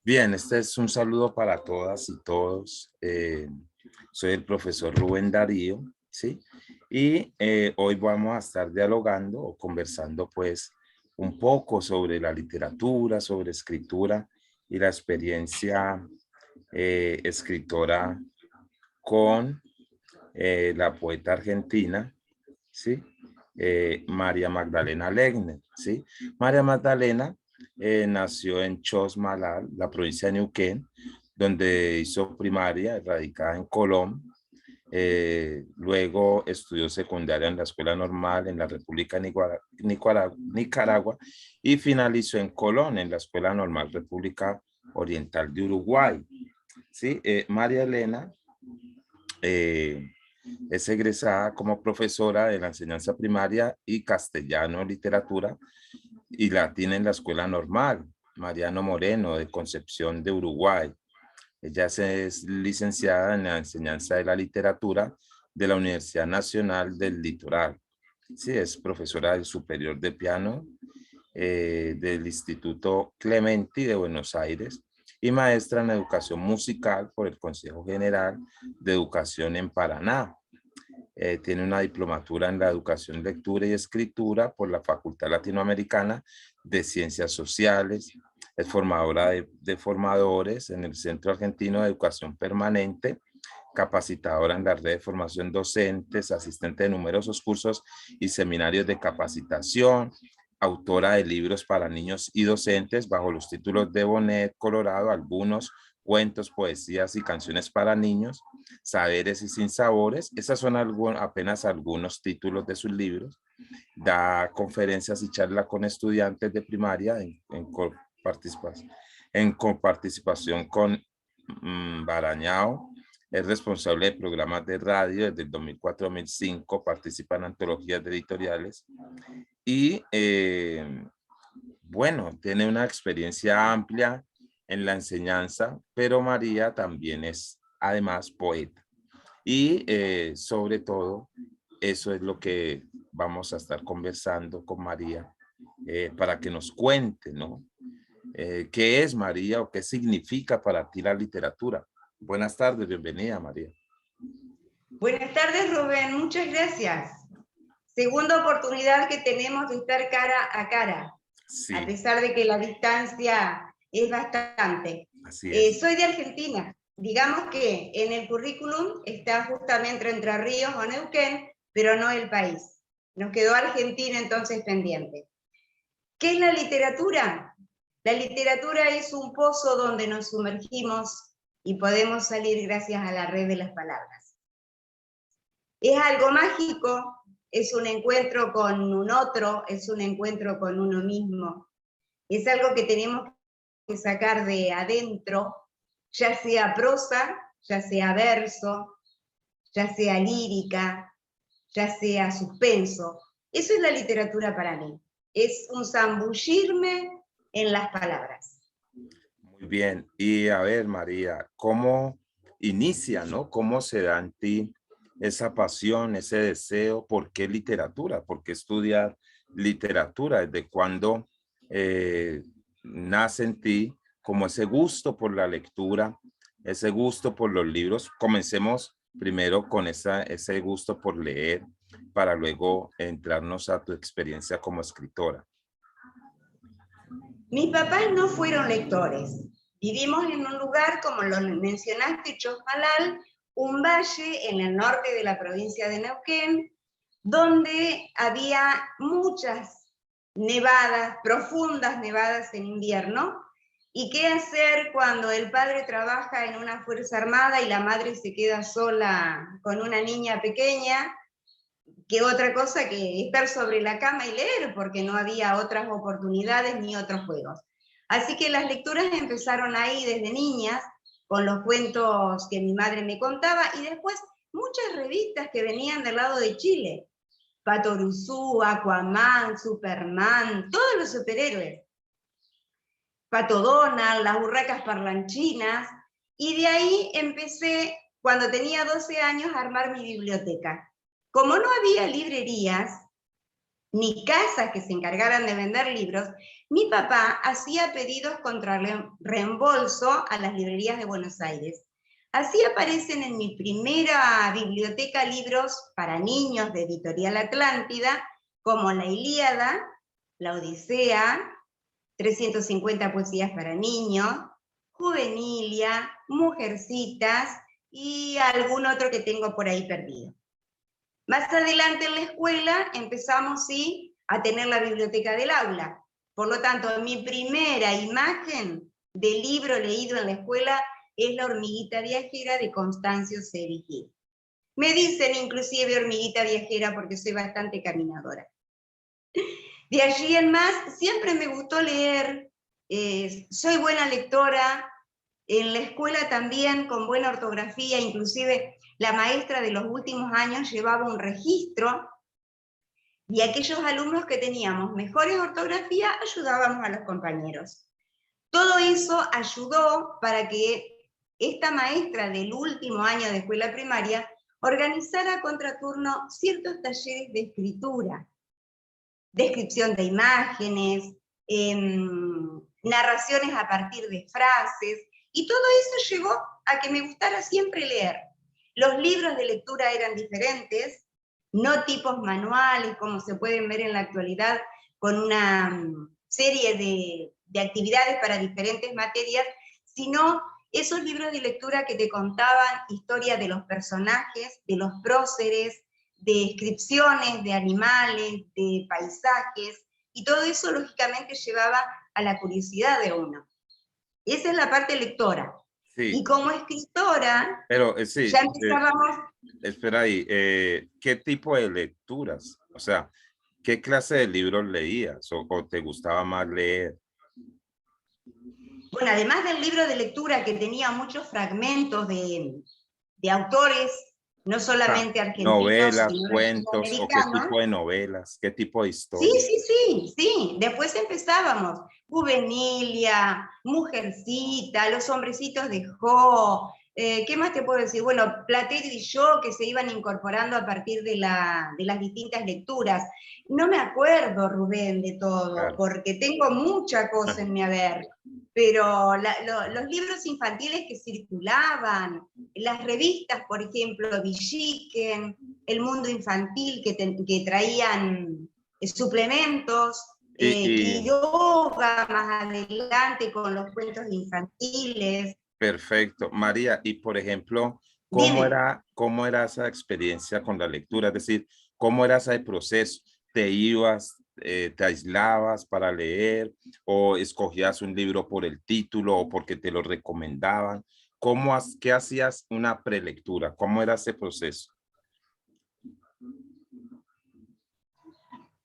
Bien, este es un saludo para todas y todos. Soy el profesor Rubén Darío, ¿sí? Y hoy vamos a estar dialogando o conversando pues un poco sobre la literatura, sobre escritura y la experiencia escritora con la poeta argentina, ¿sí? María Magdalena Legner, ¿sí? María Magdalena nació en Chosmalal, la provincia de Neuquén, donde hizo primaria, radicada en Colón. Luego estudió secundaria en la Escuela Normal en la República de Nicaragua y finalizó en Colón, en la Escuela Normal República Oriental de Uruguay. ¿Sí? María Elena es egresada como profesora de la enseñanza primaria y castellano, literatura y latín en la Escuela Normal Mariano Moreno de Concepción de Uruguay. Ella es licenciada en la enseñanza de la literatura de la Universidad Nacional del Litoral. Sí, es profesora del superior de piano del Instituto Clementi de Buenos Aires y maestra en educación musical por el Consejo General de Educación en Paraná. Tiene una diplomatura en la educación, lectura y escritura por la Facultad Latinoamericana de Ciencias Sociales. Es formadora de formadores en el Centro Argentino de Educación Permanente, capacitadora en la red de formación docentes, asistente de numerosos cursos y seminarios de capacitación, autora de libros para niños y docentes bajo los títulos de Bonet, Colorado, algunos cuentos, poesías y canciones para niños, Saberes y Sinsabores. Esas son apenas algunos títulos de sus libros. Da conferencias y charla con estudiantes de primaria en coparticipación con Barañao. Es responsable de programas de radio desde el 2004-2005, participa en antologías de editoriales y bueno, tiene una experiencia amplia en la enseñanza, pero María también es además poeta. Y sobre todo, eso es lo que vamos a estar conversando con María para que nos cuente, ¿no? ¿Qué es María o qué significa para ti la literatura? Buenas tardes, bienvenida María. Buenas tardes, Rubén, muchas gracias. Segunda oportunidad que tenemos de estar cara a cara, Sí, a pesar de que la distancia es bastante. así es. Soy de Argentina. Digamos que en el currículum está justamente Entre Ríos o Neuquén, pero no el país. Nos quedó Argentina entonces pendiente. ¿Qué es la literatura? La literatura es un pozo donde nos sumergimos y podemos salir gracias a la red de las palabras. Es algo mágico, es un encuentro con un otro, es un encuentro con uno mismo. Es algo que tenemos que sacar de adentro, ya sea prosa, ya sea verso, ya sea lírica, ya sea suspenso. Eso es la literatura para mí. Es un zambullirme en las palabras. Muy bien. Y a ver, María, ¿cómo inicia, no? ¿Cómo se da en ti esa pasión, ese deseo? ¿Por qué literatura? ¿Por qué estudiar literatura? ¿Desde cuándo nace en ti como ese gusto por la lectura, ese gusto por los libros? Comencemos primero con ese gusto por leer para luego entrarnos a tu experiencia como escritora. Mis papás no fueron lectores. Vivimos en un lugar, como lo mencionaste, Chosmalal, un valle en el norte de la provincia de Neuquén, donde había muchas nevadas, profundas nevadas en invierno. ¿Y qué hacer cuando el padre trabaja en una fuerza armada y la madre se queda sola con una niña pequeña? ¿Qué otra cosa que estar sobre la cama y leer? Porque no había otras oportunidades ni otros juegos. Así que las lecturas empezaron ahí desde niñas, con los cuentos que mi madre me contaba, y después muchas revistas que venían del lado de Chile. Patoruzú, Aquaman, Superman, todos los superhéroes. Pato Donald, las burracas parlanchinas, y de ahí empecé, cuando tenía 12 años, a armar mi biblioteca. Como no había librerías, ni casas que se encargaran de vender libros, Mi papá hacía pedidos contra reembolso a las librerías de Buenos Aires. Así aparecen en mi primera biblioteca libros para niños de Editorial Atlántida, como La Ilíada, La Odisea, 350 poesías para niños, Juvenilia, Mujercitas y algún otro que tengo por ahí perdido. Más adelante en la escuela empezamos, sí, a tener la biblioteca del aula. Por lo tanto, mi primera imagen de libro leído en la escuela es La hormiguita viajera de Constancio Seri Gil. Me dicen inclusive hormiguita viajera porque soy bastante caminadora. De allí en más, siempre me gustó leer, soy buena lectora, en la escuela también con buena ortografía, inclusive la maestra de los últimos años llevaba un registro y aquellos alumnos que teníamos mejores ortografía ayudábamos a los compañeros. Todo eso ayudó para que esta maestra del último año de escuela primaria organizara a contraturno ciertos talleres de escritura, descripción de imágenes, narraciones a partir de frases, y todo eso llevó a que me gustara siempre leer. Los libros de lectura eran diferentes, no tipos manuales como se pueden ver en la actualidad con una serie de actividades para diferentes materias, sino esos libros de lectura que te contaban historia de los personajes, de los próceres, de descripciones de animales, de paisajes, y todo eso lógicamente llevaba a la curiosidad de uno. Esa es la parte lectora. Sí. Y como escritora, Pero sí, ya empezábamos... espera ahí, ¿qué tipo de lecturas? O sea, ¿qué clase de libros leías o te gustaba más leer? Bueno, además del libro de lectura que tenía muchos fragmentos de autores, no solamente argentinos, Novelas, sino cuentos, o qué latinoamericanos. tipo de novelas, qué tipo de Sí, historias. sí. Después empezábamos. Juvenilia, Mujercita, Los hombrecitos de Jo. ¿Qué más te puedo decir? Bueno, Platero y yo, que se iban incorporando a partir de las distintas lecturas. No me acuerdo, Rubén, de todo, Claro. porque tengo mucha cosa en mi haber. Pero los libros infantiles que circulaban, las revistas, por ejemplo, Villiquen, El Mundo Infantil, que traían suplementos, Quiroga más adelante con los cuentos infantiles. Perfecto. María, y por ejemplo, Dime. ¿cómo era esa experiencia con la lectura? Es decir, ¿cómo era ese proceso? ¿Te ibas, te aislabas para leer o escogías un libro por el título o porque te lo recomendaban? ¿Qué hacías una prelectura? ¿Cómo era ese proceso?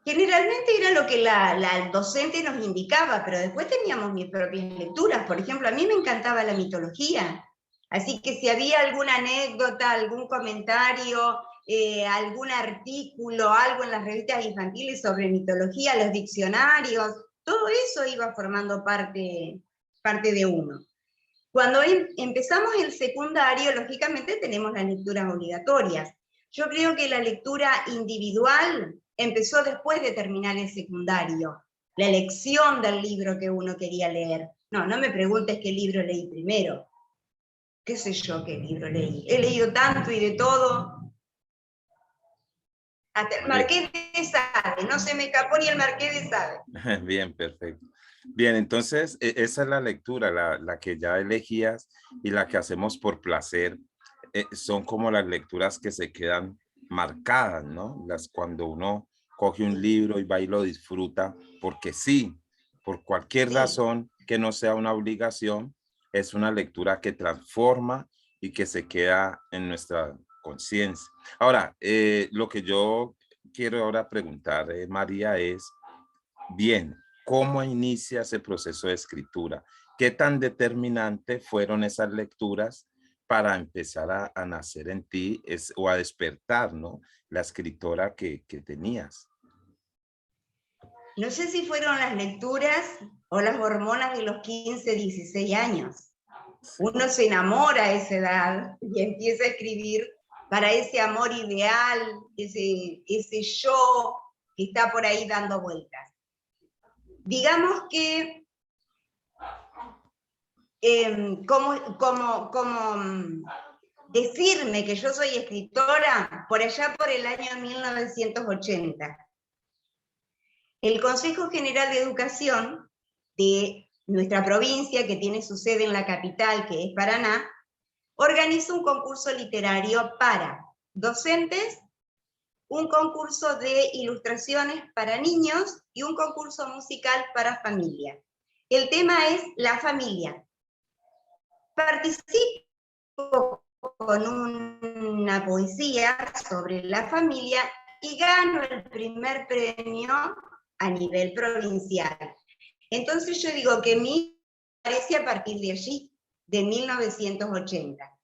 Generalmente era lo que la docente nos indicaba, pero después teníamos mis propias lecturas. Por ejemplo, a mí me encantaba la mitología, así que si había alguna anécdota, algún comentario, algún artículo, algo en las revistas infantiles sobre mitología, los diccionarios, todo eso iba formando parte de uno. Cuando empezamos el secundario, lógicamente tenemos las lecturas obligatorias. Yo creo que la lectura individual empezó después de terminar el secundario, la elección del libro que uno quería leer. No me preguntes qué libro leí primero. ¿Qué sé yo qué libro leí? He leído tanto y de todo. Hasta el Marqués de Sade, no se me escapó ni el Marqués de Sade. Bien, perfecto. Bien, entonces esa es la lectura, la que ya elegías y la que hacemos por placer. Son como las lecturas que se quedan marcadas, ¿no? Cuando uno coge un libro y va y lo disfruta, porque sí, por cualquier razón que no sea una obligación, es una lectura que transforma y que se queda en nuestra conciencia. Ahora, lo que yo quiero ahora preguntar, María, es, bien, ¿cómo inicia ese proceso de escritura? ¿Qué tan determinante fueron esas lecturas para empezar a nacer en ti o a despertar, ¿no? La escritora que tenías. No sé si fueron las lecturas o las hormonas de los 15, 16 años. Uno se enamora a esa edad y empieza a escribir para ese amor ideal, ese yo que está por ahí dando vueltas. digamos que como decirme que yo soy escritora por allá por el año 1980. El Consejo General de Educación de nuestra provincia, que tiene su sede en la capital, que es Paraná, organiza un concurso literario para docentes, un concurso de ilustraciones para niños y un concurso musical para familia. El tema es la familia. Participo con una poesía sobre la familia y gano el primer premio a nivel provincial. Entonces yo digo que mi aparece a partir de allí, de 1980.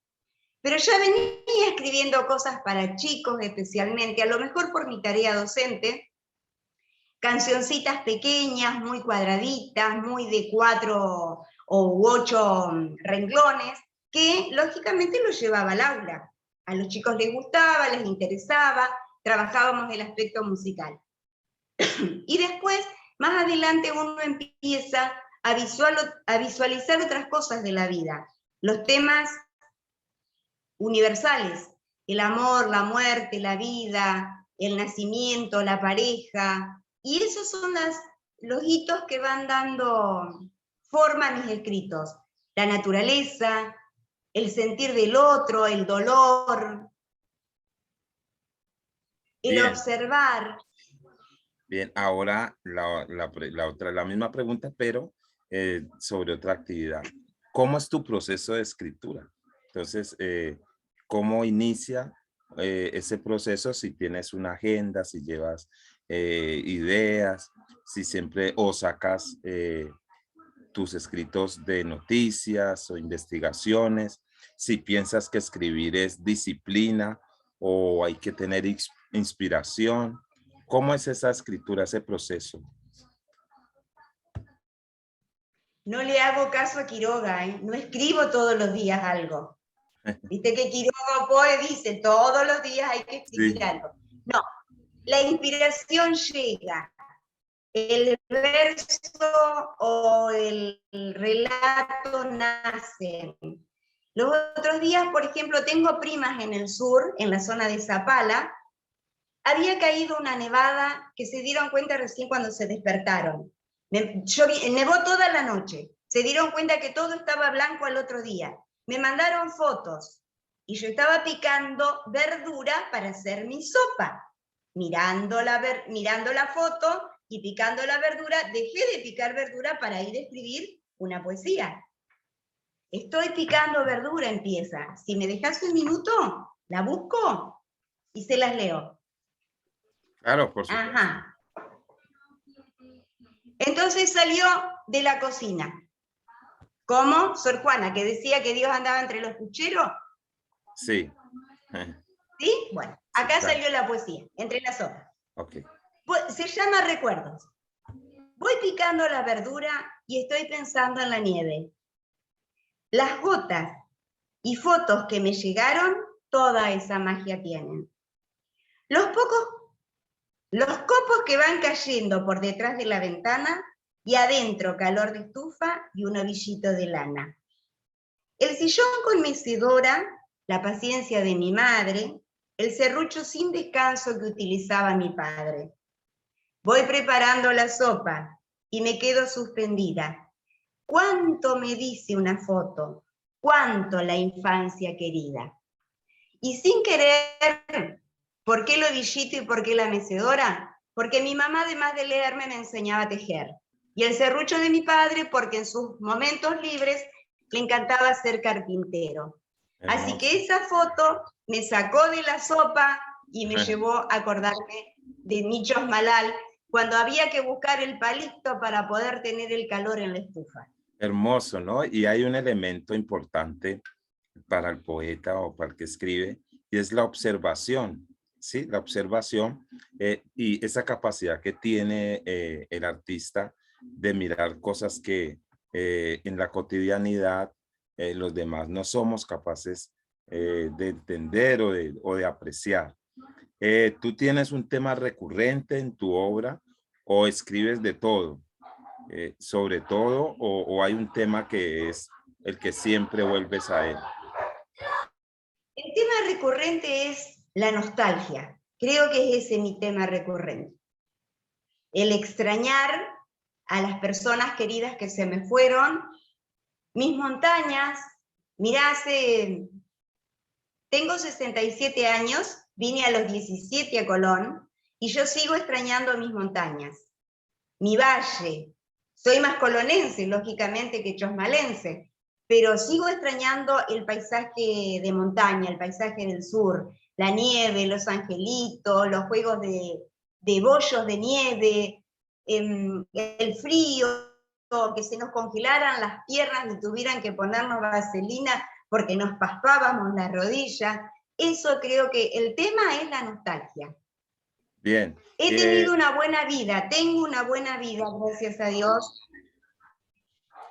Pero ya venía escribiendo cosas para chicos especialmente, a lo mejor por mi tarea docente, cancioncitas pequeñas, muy cuadraditas, muy de 4 u 8 renglones, que lógicamente los llevaba al aula. A los chicos les gustaba, les interesaba, trabajábamos el aspecto musical. Y después, más adelante, uno empieza a visualizar otras cosas de la vida, los temas universales, el amor, la muerte, la vida, el nacimiento, la pareja, y esos son los hitos que van dando forma a mis escritos. La naturaleza, el sentir del otro, el dolor, el observar. Bien, ahora la misma pregunta, pero sobre otra actividad. ¿Cómo es tu proceso de escritura? Entonces, ¿cómo inicia ese proceso? Si tienes una agenda, si llevas ideas, si siempre o sacas tus escritos de noticias o investigaciones, si piensas que escribir es disciplina o hay que tener inspiración. ¿Cómo es esa escritura, ese proceso? No le hago caso a Quiroga, ¿eh? No escribo todos los días algo. Viste que Quiroga Poe dice, todos los días hay que escribir algo. No, la inspiración llega. El verso o el relato nacen. Los otros días, por ejemplo, tengo primas en el sur, en la zona de Zapala. Había caído una nevada que se dieron cuenta recién cuando se despertaron. Nevó toda la noche. Se dieron cuenta que todo estaba blanco al otro día. Me mandaron fotos y yo estaba picando verdura para hacer mi sopa. Mirando la foto y picando la verdura, dejé de picar verdura para ir a escribir una poesía. Estoy picando verdura, empieza. Si me dejas un minuto, la busco y se las leo. Claro, por supuesto. Ajá. Entonces salió de la cocina. ¿Cómo? Sor Juana, que decía que Dios andaba entre los pucheros. Sí. ¿Sí? Bueno, acá Sí, claro. salió la poesía, entre las hojas. Okay. Se llama Recuerdos. Voy picando la verdura y estoy pensando en la nieve. Las gotas y fotos que me llegaron, toda esa magia tienen. Los copos que van cayendo por detrás de la ventana y adentro calor de estufa y un ovillito de lana. El sillón con mecedora, la paciencia de mi madre, el serrucho sin descanso que utilizaba mi padre. Voy preparando la sopa y me quedo suspendida. ¿Cuánto me dice una foto? ¿Cuánto la infancia querida? Y sin querer, ¿por qué el ovillito y por qué la mecedora? Porque mi mamá, además de leerme, me enseñaba a tejer. Y el serrucho de mi padre, porque en sus momentos libres le encantaba ser carpintero. Hermoso. Así que esa foto me sacó de la sopa y me llevó a acordarme de Nichos Malal, cuando había que buscar el palito para poder tener el calor en la estufa. Hermoso, ¿no? Y hay un elemento importante para el poeta o para el que escribe, y es la observación, ¿sí? La observación y esa capacidad que tiene el artista de mirar cosas que en la cotidianidad los demás no somos capaces de entender o de apreciar. ¿Tú tienes un tema recurrente en tu obra o escribes de todo? sobre todo, o hay un tema que es el que siempre vuelves a él? El tema recurrente es la nostalgia. Creo que es ese mi tema recurrente. El extrañar a las personas queridas que se me fueron, mis montañas. Mirá, tengo 67 años, vine a los 17 a Colón, y yo sigo extrañando mis montañas, mi valle. Soy más colonense, lógicamente, que chosmalense, pero sigo extrañando el paisaje de montaña, el paisaje del sur, la nieve, los angelitos, los juegos de bollos de nieve, el frío, que se nos congelaran las piernas y tuvieran que ponernos vaselina porque nos paspábamos las rodillas. Eso creo que el tema es la nostalgia. Bien. He tenido una buena vida, tengo una buena vida, gracias a Dios.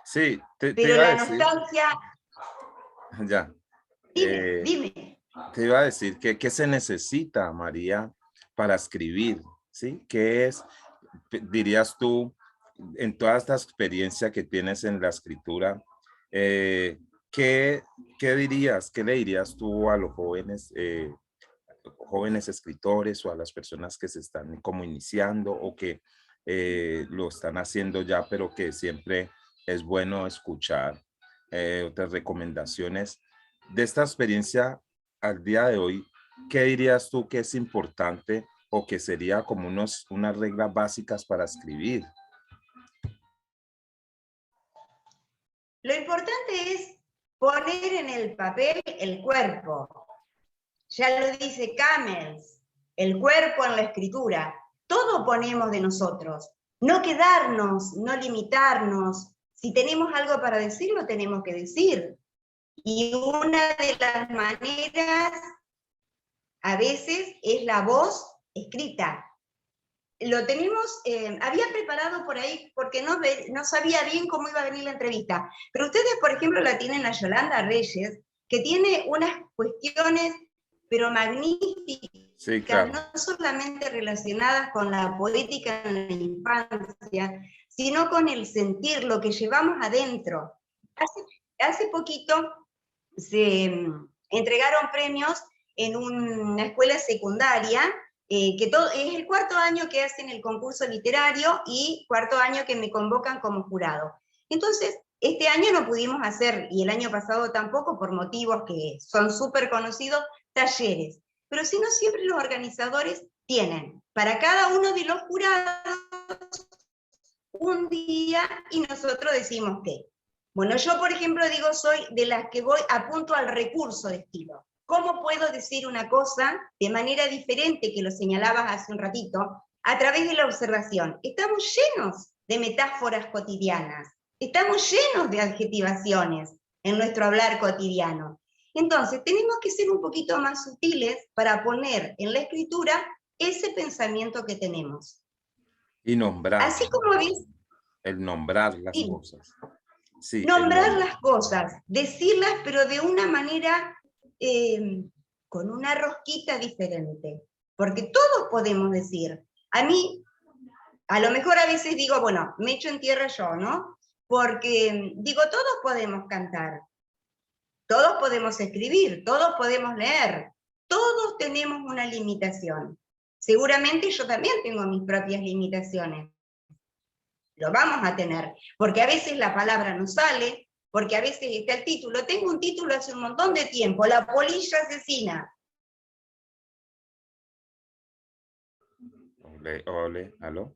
Sí, te pero iba a la decir, nostalgia, ya, dime. te iba a decir que qué se necesita, María, para escribir, ¿sí? ¿Qué es, dirías tú, en toda esta experiencia que tienes en la escritura, ¿qué, qué dirías, qué le dirías tú a los jóvenes, jóvenes escritores o a las personas que se están como iniciando o que lo están haciendo ya, pero que siempre es bueno escuchar otras recomendaciones de esta experiencia al día de hoy? ¿Qué dirías tú que es importante o que sería como unas reglas básicas para escribir? Lo importante es poner en el papel el cuerpo. Ya lo dice Camels, el cuerpo en la escritura. Todo ponemos de nosotros. No quedarnos, no limitarnos. Si tenemos algo para decir, lo tenemos que decir. Y una de las maneras, a veces, es la voz escrita. Lo tenemos, había preparado por ahí porque no sabía bien cómo iba a venir la entrevista, pero ustedes, por ejemplo, la tienen a Yolanda Reyes, que tiene unas cuestiones, pero magníficas, Sí, claro. no solamente relacionadas con la poética en la infancia, sino con el sentir, lo que llevamos adentro. Hace poquito se entregaron premios en una escuela secundaria, que es el cuarto año que hacen el concurso literario y cuarto año que me convocan como jurado. Entonces, este año no pudimos hacer, y el año pasado tampoco, por motivos que son súper conocidos, talleres. Pero si no, siempre los organizadores tienen para cada uno de los jurados un día y nosotros decimos qué. Bueno, yo, por ejemplo, digo, soy de las que apunto al recurso de estilo. ¿Cómo puedo decir una cosa de manera diferente, que lo señalabas hace un ratito, a través de la observación? Estamos llenos de metáforas cotidianas, estamos llenos de adjetivaciones en nuestro hablar cotidiano. Entonces, tenemos que ser un poquito más sutiles para poner en la escritura ese pensamiento que tenemos. Y nombrar, Así como ves, el nombrar las sí, cosas. Sí, el nombrar nombre. las cosas, decirlas, pero de una manera, con una rosquita diferente. Porque todos podemos decir. A mí, a lo mejor a veces digo, bueno, me echo en tierra yo, ¿no? Porque digo, todos podemos cantar, todos podemos escribir, todos podemos leer, todos tenemos una limitación. Seguramente yo también tengo mis propias limitaciones. Lo vamos a tener, porque a veces la palabra no sale, porque a veces está el título. Tengo un título hace un montón de tiempo, La polilla asesina. Ole, ole, ¿aló?